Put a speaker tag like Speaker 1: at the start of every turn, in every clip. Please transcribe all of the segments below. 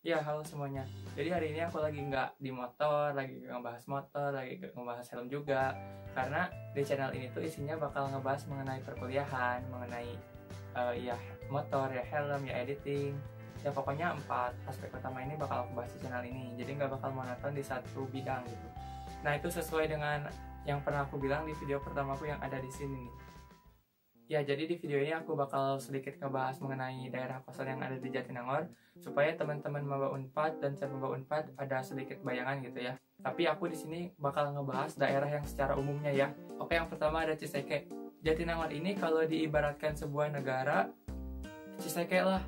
Speaker 1: Ya, halo semuanya. Jadi hari ini aku lagi nggak di motor, lagi motor, lagi ngebahas helm juga. Karena di channel ini tuh isinya bakal ngebahas mengenai perkuliahan, mengenai ya motor, ya helm, ya editing. Ya pokoknya 4 aspek utama ini bakal aku bahas di channel ini. Jadi nggak bakal monoton di satu bidang gitu. Nah itu sesuai dengan yang pernah aku bilang di video pertamaku yang ada di sini nih. Ya, jadi di video ini aku bakal sedikit ngebahas mengenai daerah kosan yang ada di Jatinangor supaya teman-teman maba Unpad dan calon maba Unpad ada sedikit bayangan gitu ya. Tapi aku di sini bakal ngebahas daerah yang secara umumnya ya. Oke, yang pertama ada Ciseke. Jatinangor ini kalau diibaratkan sebuah negara, Ciseke lah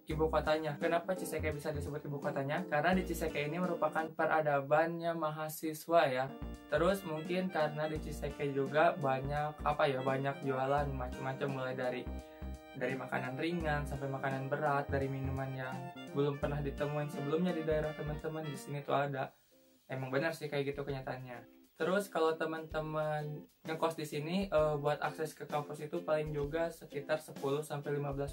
Speaker 1: ibu kotanya. Kenapa Ciseke bisa disebut ibu kotanya? Karena di Ciseke ini merupakan peradabannya mahasiswa ya. Terus mungkin karena di Ciseke juga banyak jualan macam-macam, mulai dari makanan ringan sampai makanan berat, dari minuman yang belum pernah ditemuin sebelumnya di daerah teman-teman di sini tuh ada. Emang benar sih kayak gitu kenyataannya. Terus kalau teman-teman ngekos di sini buat akses ke kampus itu paling juga sekitar 10-15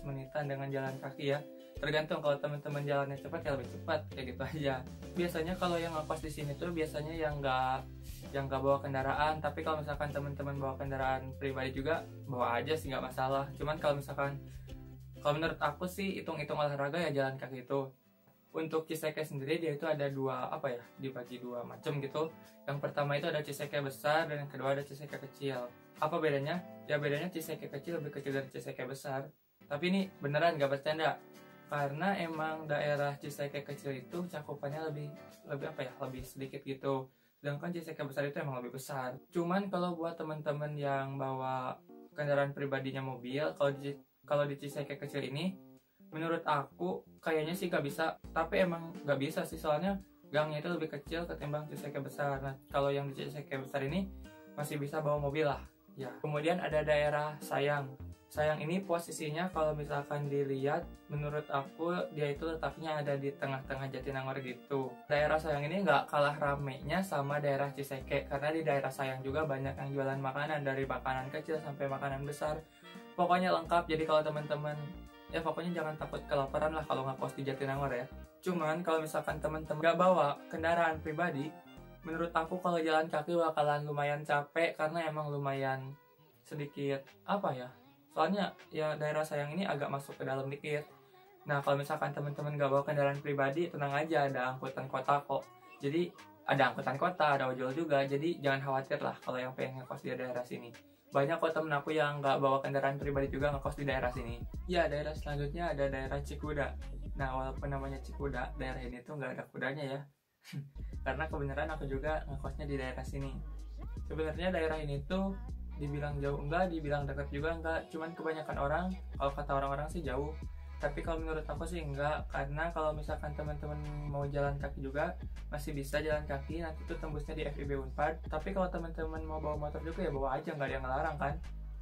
Speaker 1: menitan dengan jalan kaki ya. Tergantung, kalau teman-teman jalannya cepat ya lebih cepat kayak gitu aja. Biasanya kalau yang ngekos di sini tuh biasanya yang nggak bawa kendaraan, tapi kalau misalkan teman-teman bawa kendaraan pribadi juga bawa aja sih nggak masalah. Cuman kalau menurut aku sih hitung-hitung olahraga ya jalan kaki itu. Untuk Ciseke sendiri dia itu ada dibagi dua macam gitu. Yang pertama itu ada Ciseke besar dan yang kedua ada Ciseke kecil. Apa bedanya? Ya bedanya Ciseke kecil lebih kecil dari Ciseke besar. Tapi ini beneran gak bercanda. Karena emang daerah Ciseke kecil itu cakupannya lebih sedikit gitu. Sedangkan Ciseke besar itu emang lebih besar. Cuman kalau buat teman-teman yang bawa kendaraan pribadinya mobil, kalau di Ciseke kecil ini menurut aku kayaknya sih gak bisa, tapi emang gak bisa sih soalnya gangnya itu lebih kecil ketimbang Ciseke besar. Nah kalau yang di Ciseke besar ini masih bisa bawa mobil lah ya. Kemudian ada daerah Sayang. Sayang ini posisinya kalau misalkan dilihat menurut aku dia itu letaknya ada di tengah-tengah Jatinangor gitu. Daerah Sayang ini nggak kalah ramenya sama daerah Ciseke, karena di daerah Sayang juga banyak yang jualan makanan, dari makanan kecil sampai makanan besar. Pokoknya lengkap. Jadi kalau teman-teman ya pokoknya jangan takut kelaparan lah kalau ngekos di Jatinangor ya. Cuman kalau misalkan teman-teman gak bawa kendaraan pribadi, menurut aku kalau jalan kaki bakalan lumayan capek, karena emang lumayan sedikit soalnya ya daerah Sayang ini agak masuk ke dalam dikit. Nah kalau misalkan teman-teman gak bawa kendaraan pribadi, tenang aja, ada angkutan kota kok. Jadi ada angkutan kota, ada ojol juga, jadi jangan khawatir lah kalau yang pengen ngekos di daerah sini. Banyak kok temen aku yang nggak bawa kendaraan pribadi juga ngekos di daerah sini. Ya, daerah selanjutnya ada daerah Cikuda. Nah, walaupun namanya Cikuda, daerah ini tuh nggak ada kudanya ya. Karena kebenaran aku juga ngekosnya di daerah sini. Sebenarnya daerah ini tuh dibilang jauh enggak, dibilang dekat juga enggak. Cuman kebanyakan orang, kalau kata orang-orang sih jauh. Tapi kalau menurut aku sih enggak, karena kalau misalkan teman-teman mau jalan kaki juga masih bisa jalan kaki, nanti tuh tembusnya di FIB Unpad. Tapi kalau teman-teman mau bawa motor juga ya bawa aja, nggak ada yang ngelarang kan.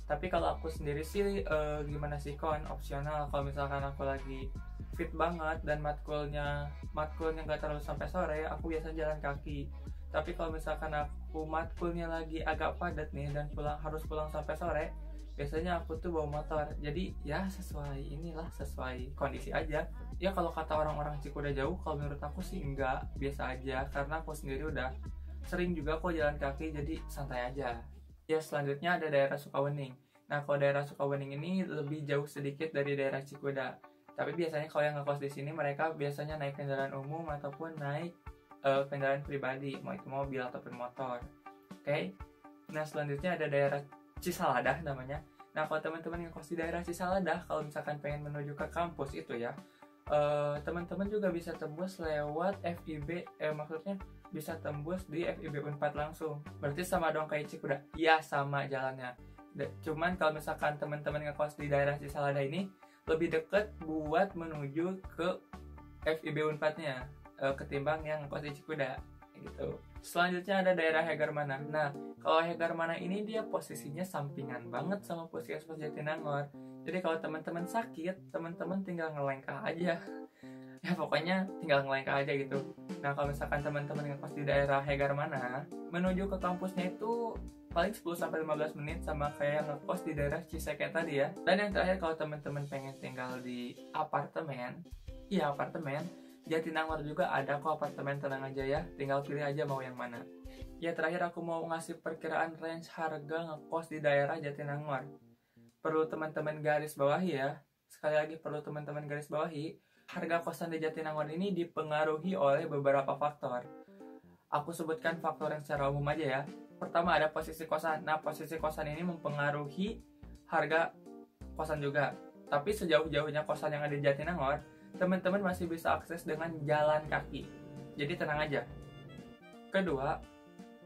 Speaker 1: Tapi kalau aku sendiri sih gimana sih opsional. Kalau misalkan aku lagi fit banget dan matkulnya nggak terlalu sampai sore, aku biasa jalan kaki. Tapi kalau misalkan aku matkulnya lagi agak padat nih dan harus pulang sampai sore, biasanya aku tuh bawa motor. Jadi ya sesuai kondisi aja ya. Kalau kata orang-orang Cikuda jauh, kalau menurut aku sih enggak, biasa aja, karena aku sendiri udah sering juga kok jalan kaki, jadi santai aja ya. Selanjutnya ada daerah Sukawening. Nah kalau daerah Sukawening ini lebih jauh sedikit dari daerah Cikuda, tapi biasanya kalau yang ngekos di sini mereka biasanya naik kendaraan umum ataupun naik kendaraan pribadi, mau itu mobil ataupun motor. Oke. Nah selanjutnya ada daerah Cisaladah namanya. Nah kalau teman-teman ngekos di daerah Cisaladah, kalau misalkan pengen menuju ke kampus itu ya, teman-teman juga bisa tembus lewat FIB, maksudnya bisa tembus di FIB Unpad langsung. Berarti sama dong kayak Cikuda? Iya sama jalannya. Cuman kalau misalkan teman-teman ngekos di daerah Cisaladah ini lebih deket buat menuju ke FIB Unpadnya ketimbang yang ngekos di Cikuda gitu. Selanjutnya ada daerah Hegarmana. Nah, kalau Hegarmana ini dia posisinya sampingan banget sama Puskesmas Jatinangor. Jadi kalau teman-teman sakit, teman-teman tinggal ngelengkah aja. Ya pokoknya tinggal ngelengkah aja gitu. Nah, kalau misalkan teman-teman ngekos di daerah Hegarmana, menuju ke kampusnya itu paling 10-15 menit, sama kayak ngekos di daerah Ciseke tadi ya. Dan yang terakhir, kalau teman-teman pengen tinggal di apartemen, Iya, apartemen. Jatinangor juga ada kok apartemen, tenang aja ya. Tinggal pilih aja mau yang mana. Ya, terakhir aku mau ngasih perkiraan range harga ngekos di daerah Jatinangor. Perlu teman-teman garis bawahi ya. Sekali lagi perlu teman-teman garis bawahi. Harga kosan di Jatinangor ini dipengaruhi oleh beberapa faktor. Aku sebutkan faktor yang secara umum aja ya. Pertama ada posisi kosan. Nah, posisi kosan ini mempengaruhi harga kosan juga. Tapi sejauh-jauhnya kosan yang ada di Jatinangor, teman-teman masih bisa akses dengan jalan kaki. Jadi tenang aja. Kedua,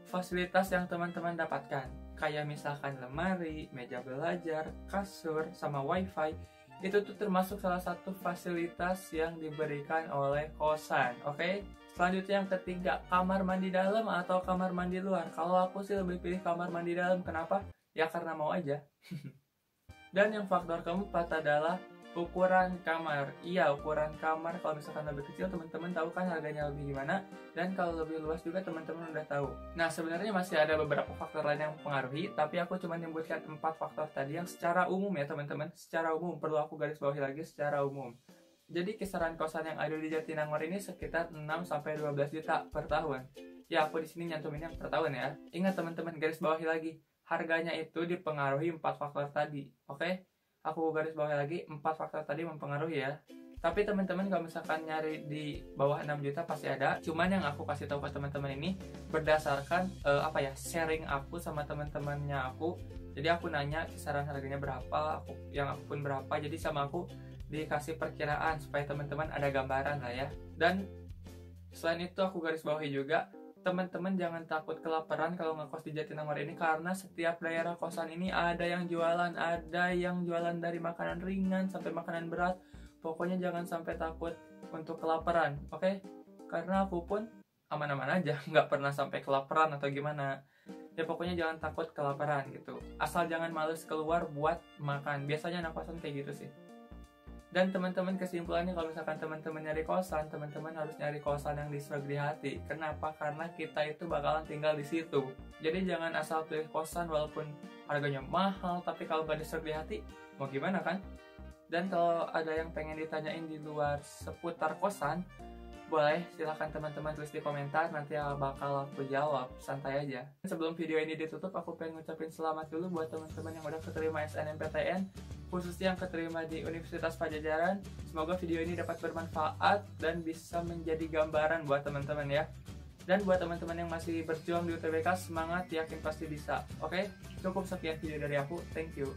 Speaker 1: fasilitas yang teman-teman dapatkan, kayak misalkan lemari, meja belajar, kasur, sama wifi, itu tuh termasuk salah satu fasilitas yang diberikan oleh kosan, oke? Selanjutnya yang ketiga, kamar mandi dalam atau kamar mandi luar. Kalau aku sih lebih pilih kamar mandi dalam, kenapa? Ya karena mau aja. Dan yang faktor keempat adalah ukuran kamar. Iya, ukuran kamar kalau misalkan lebih kecil teman-teman tahu kan harganya lebih gimana, dan kalau lebih luas juga teman-teman udah tahu. Nah, sebenarnya masih ada beberapa faktor lain yang mempengaruhi, tapi aku cuma menyebutkan 4 faktor tadi yang secara umum ya teman-teman. Secara umum, perlu aku garis bawahi lagi secara umum. Jadi kisaran kosan yang ada di Jatinangor ini sekitar 6-12 juta per tahun. Ya, aku di sini nyantumin yang per tahun ya. Ingat teman-teman, garis bawahi lagi. Harganya itu dipengaruhi 4 faktor tadi, oke? Aku garis bawahi lagi, 4 faktor tadi mempengaruhi ya. Tapi teman-teman kalau misalkan nyari di bawah 6 juta pasti ada. Cuman yang aku kasih tahu ke teman-teman ini berdasarkan sharing aku sama teman-temannya aku. Jadi aku nanya kisaran harganya berapa, yang aku pun berapa. Jadi sama aku dikasih perkiraan supaya teman-teman ada gambaran lah ya. Dan selain itu aku garis bawahi juga, teman-teman jangan takut kelaparan kalau ngekos di Jatinangor ini, karena setiap daerah kosan ini ada yang jualan dari makanan ringan sampai makanan berat. Pokoknya jangan sampai takut untuk kelaparan, oke? Karena aku pun aman-aman aja, nggak pernah sampai kelaparan atau gimana. Ya pokoknya jangan takut kelaparan gitu. Asal jangan males keluar buat makan. Biasanya anak kosan kayak gitu sih. Dan teman-teman, kesimpulannya kalau misalkan teman-teman nyari kosan, teman-teman harus nyari kosan yang diserag di hati. Kenapa? Karena kita itu bakalan tinggal di situ. Jadi jangan asal pilih kosan walaupun harganya mahal, tapi kalau gak diserag di hati, mau gimana kan? Dan kalau ada yang pengen ditanyain di luar seputar kosan, boleh silahkan teman-teman tulis di komentar, nanti bakal aku jawab, santai aja. Sebelum video ini ditutup, aku pengen ngucapin selamat dulu buat teman-teman yang udah keterima SNMPTN, khususnya yang keterima di Universitas Padjadjaran. Semoga video ini dapat bermanfaat dan bisa menjadi gambaran buat teman-teman ya. Dan buat teman-teman yang masih berjuang di UTBK, semangat, yakin pasti bisa. Oke, cukup sekian video dari aku, thank you.